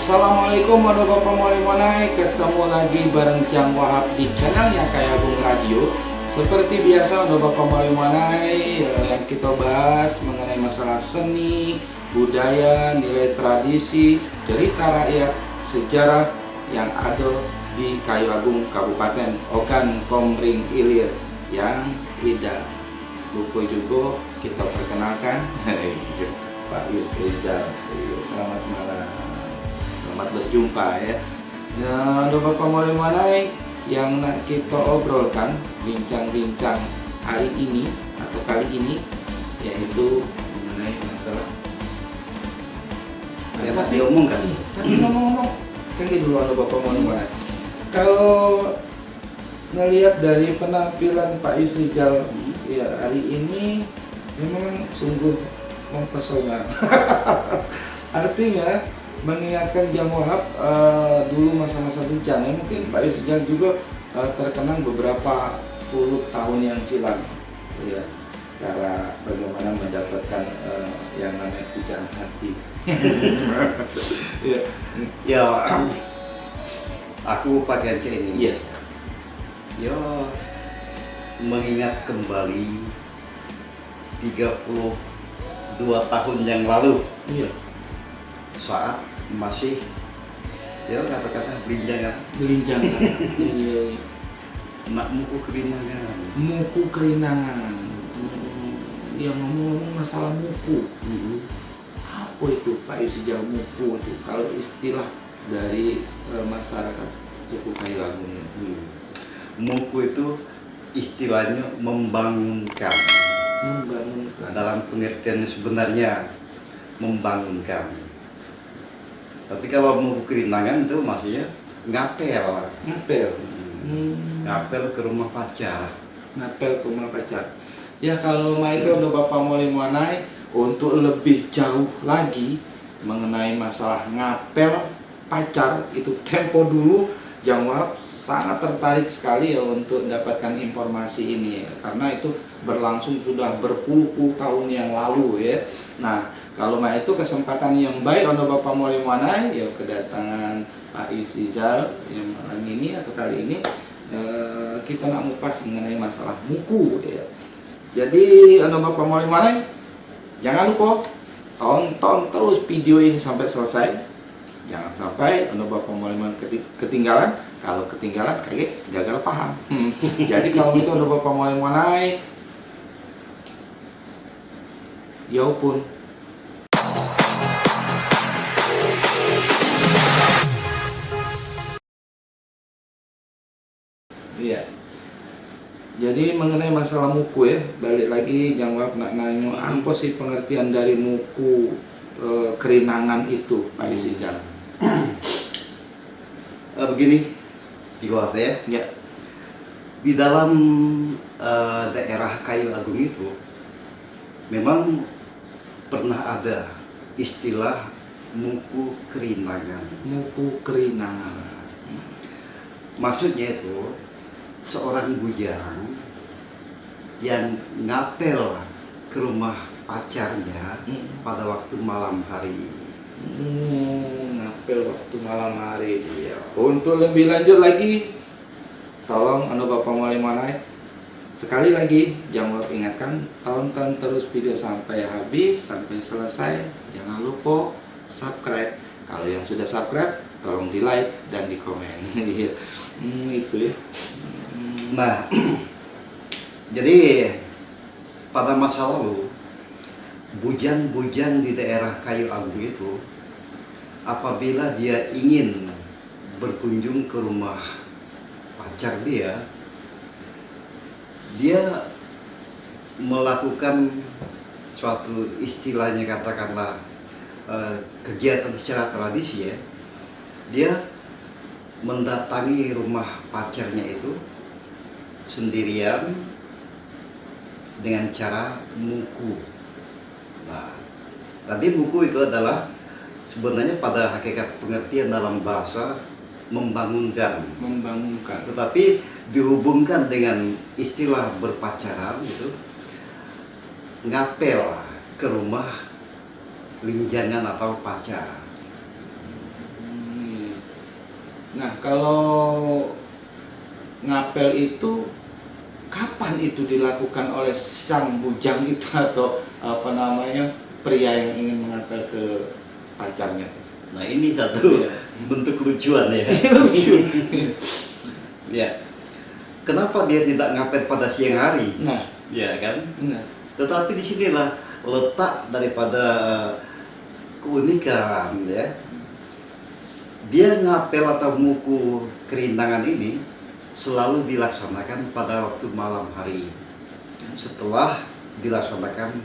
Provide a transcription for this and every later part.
Assalamualaikum warahmatullahi wabarakatuh. Ketemu lagi bareng Jang Wahab di channelnya Kaya Agung Radio. Seperti biasa warahmatullahi wabarakatuh, yang kita bahas mengenai masalah seni, budaya, nilai tradisi, cerita rakyat, sejarah yang ada di Kayu Agung Kabupaten Ogan Komering Ilir yang tidak lupa juga kita perkenalkan Pak Yusri Rizal. Selamat malam, selamat berjumpa ya. Nah, Bapak Molimwanai yang nak kita obrolkan, bincang-bincang hari ini atau kali ini, yaitu mengenai masalah. Tapi diomongkan. Tapi ngomong-ngomong, kayak dulu Bapak Molimwanai. Kalau ngelihat dari penampilan Pak Yusri Rizal ya hari ini memang sungguh mempesona. Artinya mengingatkan Jang Wahab dulu masa-masa bujangnya, mungkin Pak Yusri Rizal juga terkenang beberapa puluh tahun yang silam ya, cara bagaimana mendapatkan yang namanya pujaan hati. Ya, aku pakai ini. Iya. Ya, mengingat kembali 32 tahun yang lalu. Iya. Saat masih ya kata-kata belinjangan. Belinjangan. Iya. Nak muku kerinangan. Muku kerinangan. Yang ngomong-ngomong masalah muku. Apa itu Pak Yusri Rizal muku itu? Kalau istilah dari masyarakat suku Kayu Agung. Muku itu istilahnya membangunkan. Membangunkan. Dalam pengertian sebenarnya membangunkan. Tapi kalau muku kerinangan itu maksudnya ngapel. Ngapel. Ngapel ke rumah pacar. Ngapel ke rumah pacar. Ya kalau itu udah Bapak Molimwanai, untuk lebih jauh lagi mengenai masalah ngapel pacar, itu tempo dulu Jang Wahab sangat tertarik sekali ya untuk mendapatkan informasi ini ya, karena itu berlangsung sudah berpuluh-puluh tahun yang lalu ya. Nah, kalau itu kesempatan yang baik untuk Bapak Molimwanai ya, kedatangan Pak Yusri Rizal yang malam ini atau kali ini kita nak ngupas mengenai masalah muku ya. Jadi untuk Bapak Molimwanai, jangan lupa tonton terus video ini sampai selesai. Jangan sampai Bapak Molimwanai ketinggalan. Kalau ketinggalan kayak gagal paham. Jadi kalau itu Bapak Molimwanai, ya pun. Iya. Jadi mengenai masalah muku ya, balik lagi Jang Wahab nak nanya apa sih pengertian dari muku kerinangan itu Pak Yusri Rizal? Begini, di Wahab ya. Ya. Di dalam daerah Kayu Agung itu memang pernah ada istilah muku kerinangan. Muku kerinangan. Maksudnya itu seorang bujang yang ngapel ke rumah pacarnya pada waktu malam hari. Ngapel waktu malam hari. Ya. Untuk lebih lanjut lagi, tolong Bapak Molimwanai, sekali lagi Jang Wahab ingatkan, tonton terus video sampai habis, sampai selesai. Jangan lupa subscribe. Kalau yang sudah subscribe, tolong di like dan di komen. Itu ya. Nah, jadi pada masa lalu bujang-bujang di daerah Kayu Agung itu apabila dia ingin berkunjung ke rumah pacar dia melakukan suatu istilahnya katakanlah kegiatan secara tradisi ya. Dia mendatangi rumah pacarnya itu sendirian dengan cara muku. Nah, tadi muku itu adalah sebenarnya pada hakikat pengertian dalam bahasa membangunkan. Membangunkan. Tetapi dihubungkan dengan istilah berpacaran itu ngapel ke rumah linjangan atau pacar. Nah, kalau ngapel itu kapan itu dilakukan oleh sang bujang itu atau apa namanya pria yang ingin mengapel ke pacarnya? Nah ini satu Iya. bentuk lucuan ya. Lucu. Ya. Kenapa dia tidak ngapel pada siang hari? Nah, Ya kan? benar. Tetapi disinilah letak daripada keunikan ya. Dia ngapel atau muku kerintangan ini selalu dilaksanakan pada waktu malam hari setelah dilaksanakan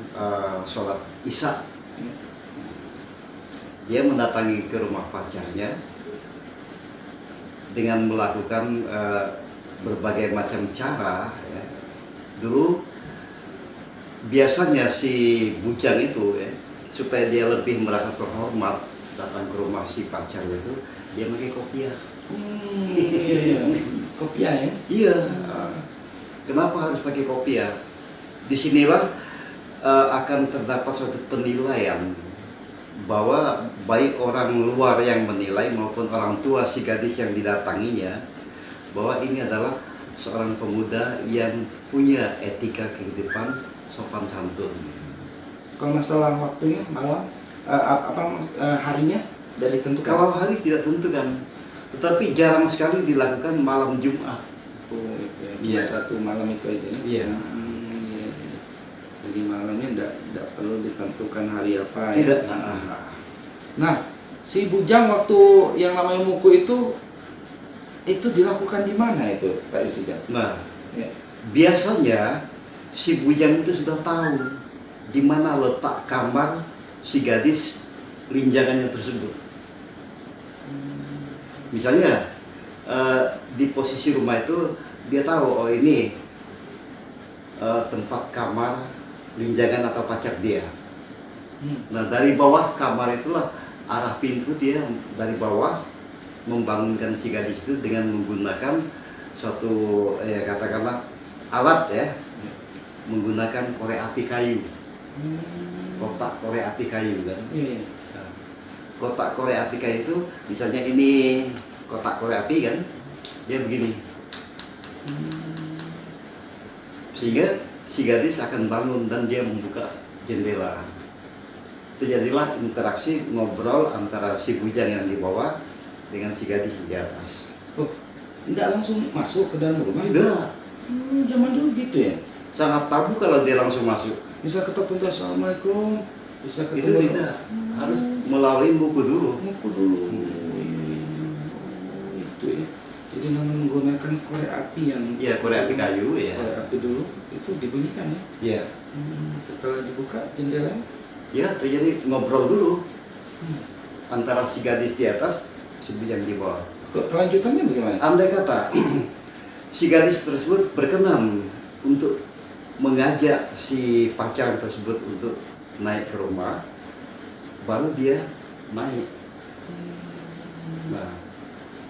sholat isya. Dia mendatangi ke rumah pacarnya dengan melakukan berbagai macam cara ya. Dulu biasanya si bujang itu ya, supaya dia lebih merasa terhormat datang ke rumah si pacar itu, dia pakai kopiah. Iya, iya. Kopiah ya? Iya. Kenapa harus pakai kopiah? Disinilah akan terdapat suatu penilaian bahwa baik orang luar yang menilai maupun orang tua si gadis yang didatanginya bahwa ini adalah seorang pemuda yang punya etika kehidupan sopan santun. Kalau masalah waktunya malam harinya dari ditentukan. Kalau hari tidak tentukan, tetapi jarang sekali dilakukan malam Jumat. Oh, itu ya. Iya. Satu malam itu aja ya. Iya. Iya, iya. Jadi malamnya tidak perlu ditentukan hari apa ya. Tidak. Nah, si bujang waktu yang namanya muku itu dilakukan di mana itu, Pak Yusijang? Nah, Ya. biasanya si bujang itu sudah tahu di mana letak kamar si gadis linjangannya tersebut. Misalnya di posisi rumah itu dia tahu oh ini tempat kamar linjangan atau pacar dia. Nah dari bawah kamar itulah arah pintu dia dari bawah membangunkan si gadis itu dengan menggunakan suatu ya katakanlah alat ya, menggunakan korek api kayu, kotak korek api kayu kan. Iya, iya. Kotak korek api kayu itu misalnya ini kotak korek api kan, dia begini, sehingga si gadis akan bangun dan dia membuka jendela. Terjadilah interaksi ngobrol antara si bujang yang di bawah dengan si gadis di atas. Oh, enggak langsung masuk ke dalam rumah? Tidak, Zaman dulu gitu ya? sangat tabu kalau dia langsung masuk. Bisa ketok pintu assalamualaikum, bisa Itu ketemu. tidak, harus melalui buku dulu. Muku dulu. Oh, itu ya. Jadi dengan menggunakan korek api yang Iya, korek api kayu ya. Korek api dulu itu dibunyikan ya. Iya. Setelah dibuka jendelanya. Ya, terjadi ngobrol dulu antara si gadis di atas, si bujang di bawah. Kelanjutannya bagaimana? Andai kata si gadis tersebut berkenan untuk mengajak si pacar tersebut untuk naik ke rumah, baru dia naik. Nah,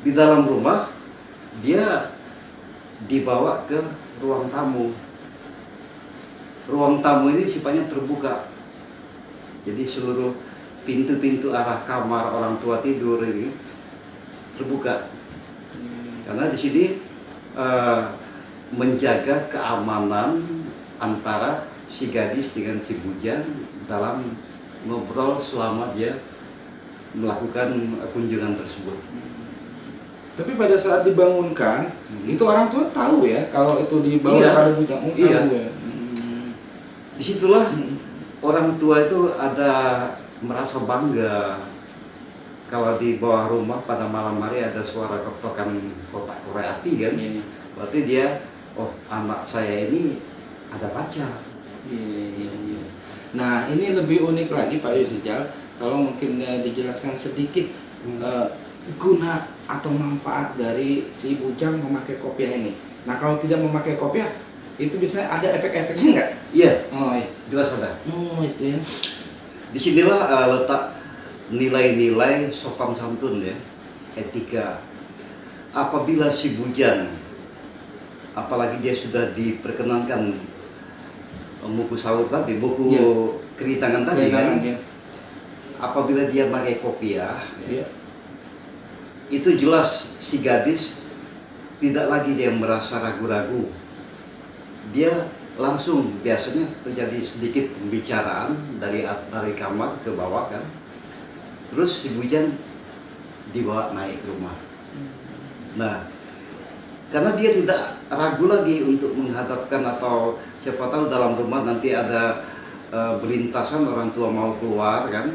di dalam rumah dia dibawa ke ruang tamu. Ruang tamu ini sifatnya terbuka. Jadi seluruh pintu-pintu arah kamar orang tua tidur ini terbuka. Karena di sini menjaga keamanan antara si gadis dengan si bujang dalam ngobrol selama dia melakukan kunjungan tersebut. Tapi pada saat dibangunkan, itu orang tua tahu ya kalau itu dibawa Iya. pada bujang. Oh, Iya. tahu ya. Disitulah orang tua itu ada merasa bangga kalau di bawah rumah pada malam hari ada suara ketokan kotak korek api kan. Iya. Berarti dia, oh anak saya ini ada pacar. Iya. Nah, ini lebih unik lagi Pak Yusijal. Kalau mungkin dijelaskan sedikit guna atau manfaat dari si bujang memakai kopiah ini. Nah, kalau tidak memakai kopiah, itu bisa ada efek-efeknya nggak? Iya, Oh, iya. jelas ada. Oh, itu ya. Disinilah letak nilai-nilai sopan santun ya, etika. Apabila si bujang, apalagi dia sudah diperkenankan buku sahur tadi, buku Iya. keritangan tadi kan, Ya. apabila dia pakai kopiah, Iya. itu jelas si gadis tidak lagi dia merasa ragu-ragu. Dia langsung, biasanya terjadi sedikit pembicaraan dari kamar ke bawah kan. Terus si bujang dibawa naik ke rumah. Nah, karena dia tidak ragu lagi untuk menghadapkan, atau siapa tahu dalam rumah nanti ada berintasan orang tua mau keluar kan,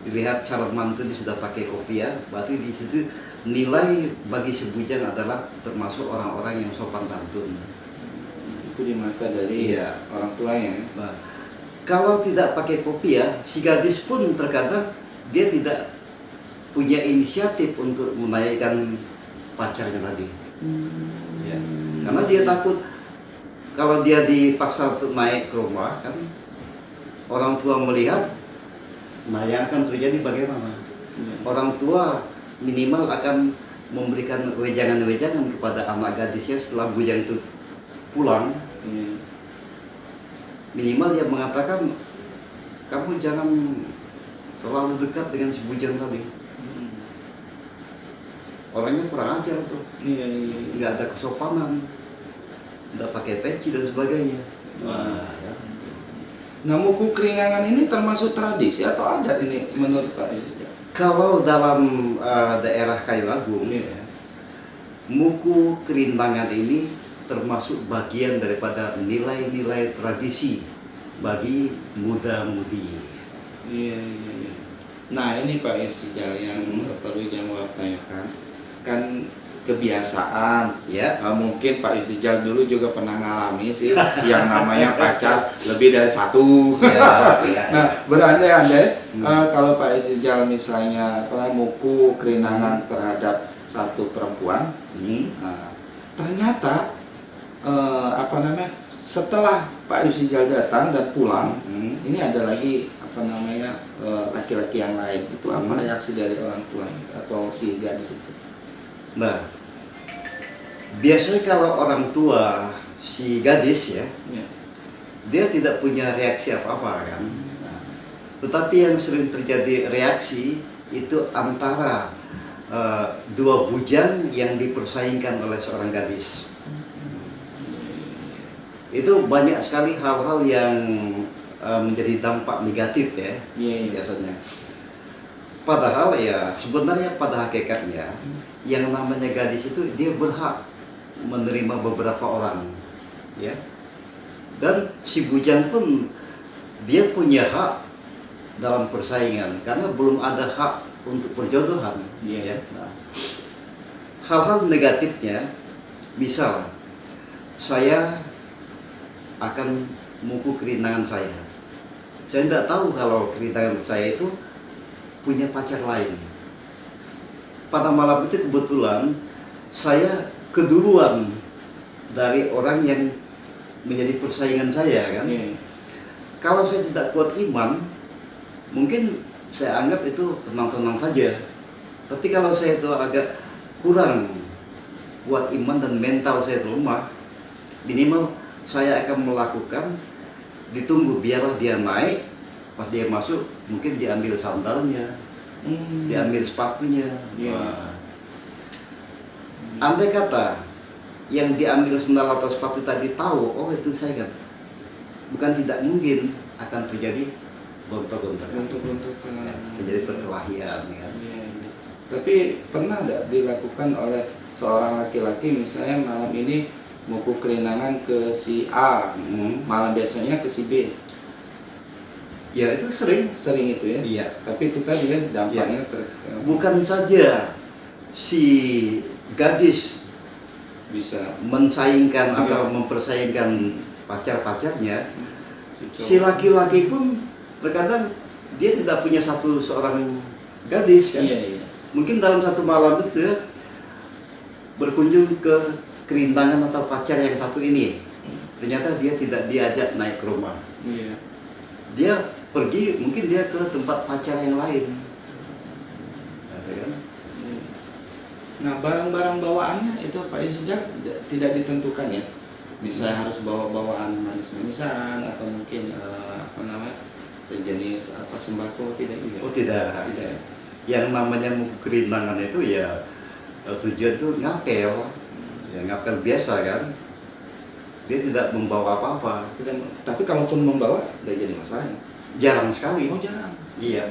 dilihat calon mantu ini sudah pakai kopiah, berarti di situ nilai bagi si bujang adalah termasuk orang-orang yang sopan santun. Itu di mata dari orang tuanya. Nah, kalau tidak pakai kopiah, si gadis pun terkadang dia tidak punya inisiatif untuk menaikkan pacarnya tadi. Ya. Karena dia takut kalau dia dipaksa untuk naik ke rumah kan, orang tua melihat, nah yang akan terjadi bagaimana? Orang tua minimal akan memberikan wejangan-wejangan kepada anak gadisnya setelah bujang itu pulang. Minimal dia mengatakan, kamu jangan terlalu dekat dengan si bujang tadi. Orangnya kurang ajar tuh, nggak ada kesopanan, nggak pakai peci dan sebagainya. Nah, muku kerinangan ini termasuk tradisi atau adat ini menurut Pak Yusuf? Kalau dalam daerah Kayu Agung, muku kerintangan ini termasuk bagian daripada nilai-nilai tradisi bagi muda-mudi. Iya. Nah, ini Pak Yusuf yang perlu jawab tanyakan. Kan kebiasaan, mungkin Pak Yusijal dulu juga pernah ngalami sih yang namanya pacar lebih dari satu. Nah, berandai-andai kalau Pak Yusijal misalnya muku kerinangan terhadap satu perempuan, ternyata setelah Pak Yusijal datang dan pulang, ini ada lagi laki-laki yang lain. Itu apa reaksi dari orang tua atau si gadis itu? Nah, biasanya kalau orang tua si gadis dia tidak punya reaksi apa-apa kan. Tetapi yang sering terjadi reaksi itu antara dua bujang yang dipersaingkan oleh seorang gadis. Itu banyak sekali hal-hal yang menjadi dampak negatif biasanya. Padahal sebenarnya pada hakikatnya yang namanya gadis itu dia berhak menerima beberapa orang, dan si bujang pun dia punya hak dalam persaingan karena belum ada hak untuk perjodohan. Nah, hal-hal negatifnya, misal saya akan muku kerintangan saya tidak tahu kalau kerintangan saya itu punya pacar lain. Pada malam itu kebetulan saya keduluan dari orang yang menjadi persaingan saya kan. Kalau saya tidak kuat iman, mungkin saya anggap itu tenang-tenang saja. Tapi kalau saya itu agak kurang kuat iman dan mental saya itu lemah, minimal saya akan melakukan, ditunggu biarlah dia naik. Pas dia masuk, mungkin diambil sandalnya, diambil sepatunya. Andai kata yang diambil sandal atau sepatu tadi tahu, oh itu saya kan, bukan tidak mungkin akan terjadi gontok-gontokan, terjadi perkelahian. Tapi pernah tidak dilakukan oleh seorang laki-laki misalnya malam ini muku kerinangan ke si A, malam biasanya ke si B? Ya itu sering itu ya. Iya. Tapi itu tadi dampaknya bukan saja si gadis bisa mensaingkan atau mempersaingkan pacar-pacarnya, si laki-laki pun terkadang dia tidak punya seorang gadis kan. Mungkin dalam satu malam itu berkunjung ke kerintangan atau pacar yang satu ini, ternyata dia tidak diajak naik ke rumah. Dia pergi, mungkin dia ke tempat pacar yang lain. Nah, barang-barang bawaannya itu Pak Yusijak tidak ditentukan ya. Misalnya harus bawa bawaan manis-manisan atau mungkin sejenis sembako, tidak juga. Oh tidak. Yang namanya muku kerintangan itu tujuan itu ngapel, ya ngapel biasa kan. Dia tidak membawa apa-apa. Tapi kalaupun membawa, nggak jadi masalah. Jarang sekali. Oh jarang. Iya.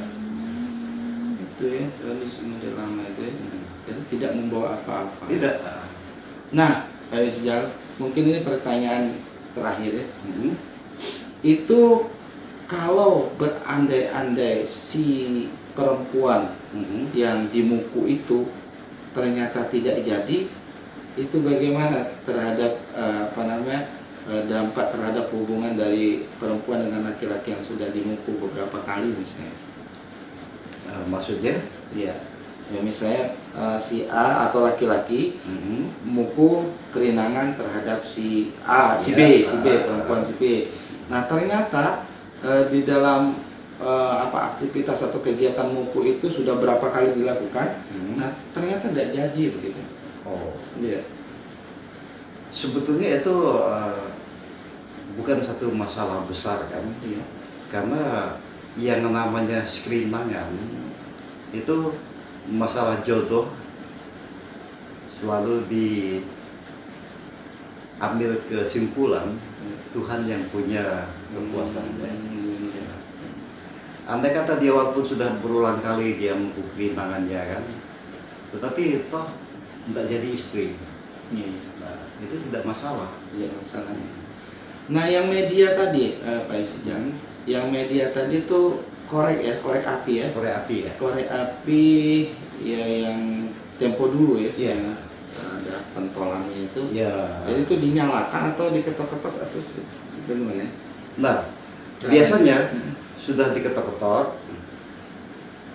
Itu ya tradisi model lama itu ya. Jadi tidak membawa apa-apa. Tidak. Nah, Pak Sejal, mungkin ini pertanyaan terakhir ya. Mhm. Itu kalau berandai-andai si perempuan Mhm. yang dimuku itu ternyata tidak jadi, itu bagaimana terhadap dampak terhadap hubungan dari perempuan dengan laki-laki yang sudah dimuku beberapa kali misalnya? Maksudnya? Iya. Ya misalnya si A atau laki-laki Mhm. muku kerinangan terhadap si A, si Ya, B, perempuan si B. Nah ternyata di dalam aktivitas atau kegiatan muku itu sudah berapa kali dilakukan. Mhm. Nah ternyata tidak jadi begitu. Oh. Iya. Sebetulnya itu bukan satu masalah besar kan, Iya. karena yang namanya skrinangan itu masalah jodoh selalu diambil kesimpulan Tuhan yang punya kekuasaan. Iya. Andai kata dia walaupun sudah berulang kali dia mengukiri tangannya kan, tetapi toh tidak jadi istri. Iya. Nah, itu tidak masalah. Iya masalahnya. Nah yang media tadi Pak Isjan, yang media tadi tuh korek api ya. Korek api ya. Korek api ya yang tempo dulu ya, Iya. yang ada pentolannya itu. Ya. Jadi itu dinyalakan atau diketok-ketok atau bagaimana? Nah, biasanya Hmm. sudah diketok-ketok,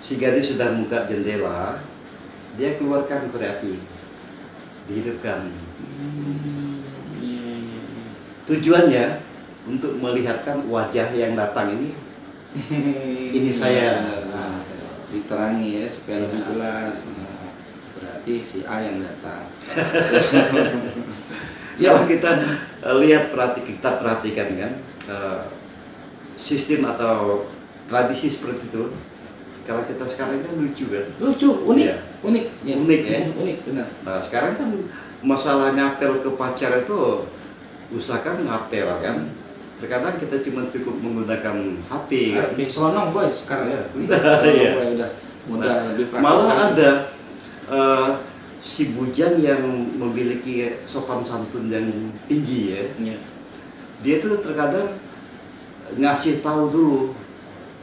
si gadis sudah buka jendela, dia keluarkan korek api, dihidupkan. Iya. Tujuannya untuk melihatkan wajah yang datang ini saya. Nah, diterangi ya supaya Ya. lebih jelas. Nah, berarti si A yang datang. Kalau kita lihat kita perhatikan kan sistem atau tradisi seperti itu. Kalau kita sekarang kan lucu kan. Lucu, unik, Iya. unik, ya. Unik ya. Unik benar. Nah sekarang kan masalah ngapel ke pacar itu usahakan ngapel kan. Terkadang kita cuma cukup menggunakan HP kan. Lebih selonong boy sekarang. Iya. Selonong Iya. boy udah mudah Nah, lebih praktis. malah lagi. ada si bujang yang memiliki sopan santun yang tinggi ya. Iya. Dia tuh terkadang ngasih tahu dulu,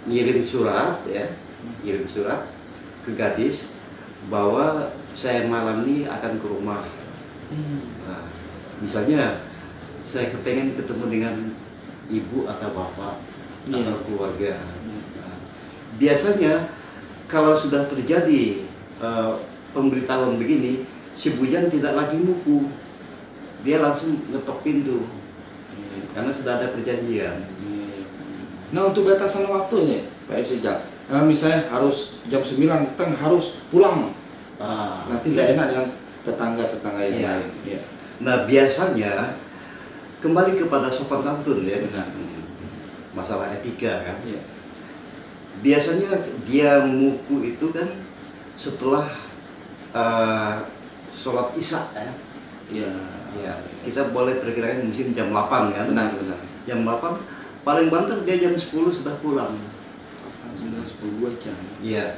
ngirim surat ke gadis bahwa saya malam ini akan ke rumah. Nah, misalnya saya kepengen ketemu dengan ibu atau bapak Iya. atau keluarga. Iya. Nah, biasanya kalau sudah terjadi pemberitahuan begini, si bujang tidak lagi muku, dia langsung ngetok pintu Iya. karena sudah ada perjanjian. Iya. Nah untuk batasan waktunya Pak Sejal, misalnya harus jam 9 teng harus pulang. Nanti tidak enak dengan tetangga-tetangga yang Iya. lain. Iya. Nah biasanya kembali kepada sopan santun ya, Benar. masalah etika kan. Iya. Biasanya dia muku itu kan setelah sholat isya ya. Iya. Ya, kita boleh perkirakan mungkin jam 8 kan. Benar, benar. Jam 8 paling banter dia jam 10 sudah pulang. 9, 10, 2 jam. Iya.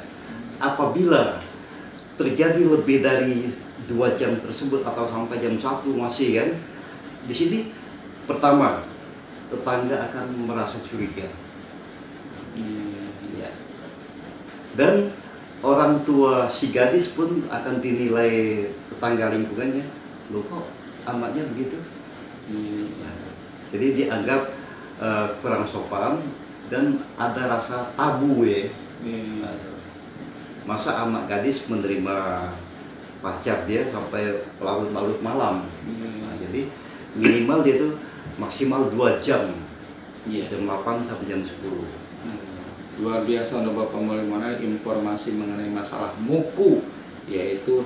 Apabila terjadi lebih dari 2 jam tersebut atau sampai jam 1 masih kan, di sini pertama tetangga akan merasa curiga. Iya. Ya. Dan orang tua si gadis pun akan dinilai tetangga lingkungannya, loh kok anaknya begitu? Iya. Jadi dianggap kurang sopan dan ada rasa tabu ya. Iya. Masa anak gadis menerima pacar dia sampai larut-larut malam. Nah, jadi minimal dia tuh maksimal 2 jam. Iya. Jam 8 sampai jam 10. Luar biasa untuk Bapak Molimana informasi mengenai masalah muku, yaitu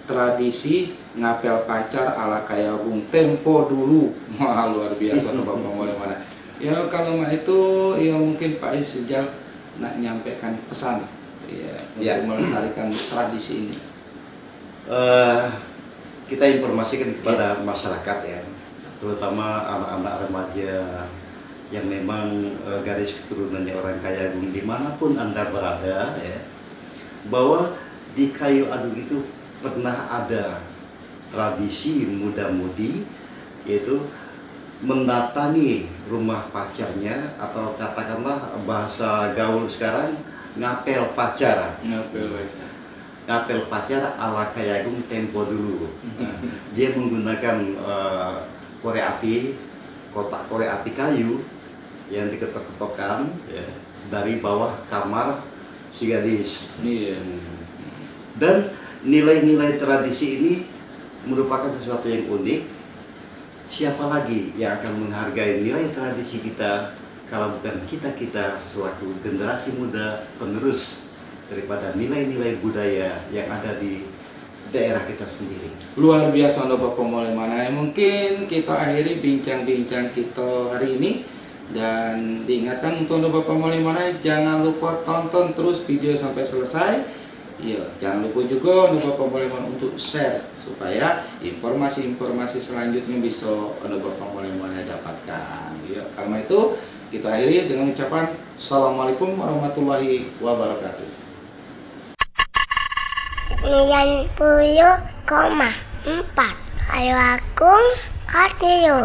tradisi ngapel pacar ala Kayagung tempo dulu. Wah luar biasa untuk Bapak Molimana. Ya kalau mah itu ya mungkin Pak Sejal nak nyampaikan pesan ya untuk Ya. melestarikan tradisi ini. eh, kita informasikan kepada masyarakat ya, terutama anak-anak remaja yang memang garis keturunannya orang Kayagung dimanapun Anda berada ya, bahwa di Kayu Agung itu pernah ada tradisi muda-mudi, yaitu mendatangi rumah pacarnya, atau katakanlah bahasa gaul sekarang ngapel pacar. Ngapel pacar ala Kayagung tempo dulu. Dia menggunakan korek api, kotak korek api kayu yang diketok-ketokkan ya, dari bawah kamar si gadis. Iya. Dan nilai-nilai tradisi ini merupakan sesuatu yang unik. Siapa lagi yang akan menghargai nilai tradisi kita kalau bukan kita-kita selaku generasi muda penerus daripada nilai-nilai budaya yang ada di daerah kita sendiri. Luar biasa untuk Bapak Moleh Manai. Mungkin kita akhiri bincang-bincang kita hari ini, dan diingatkan untuk Bapak Moleh Manai, jangan lupa tonton terus video sampai selesai. Iya, jangan lupa juga untuk Bapak Moleh Manai untuk share supaya informasi-informasi selanjutnya bisa untuk Bapak Moleh Manai dapatkan. Ya, karena itu kita akhiri dengan ucapan Assalamualaikum warahmatullahi wabarakatuh. 90,4 Kayu Agung Radio.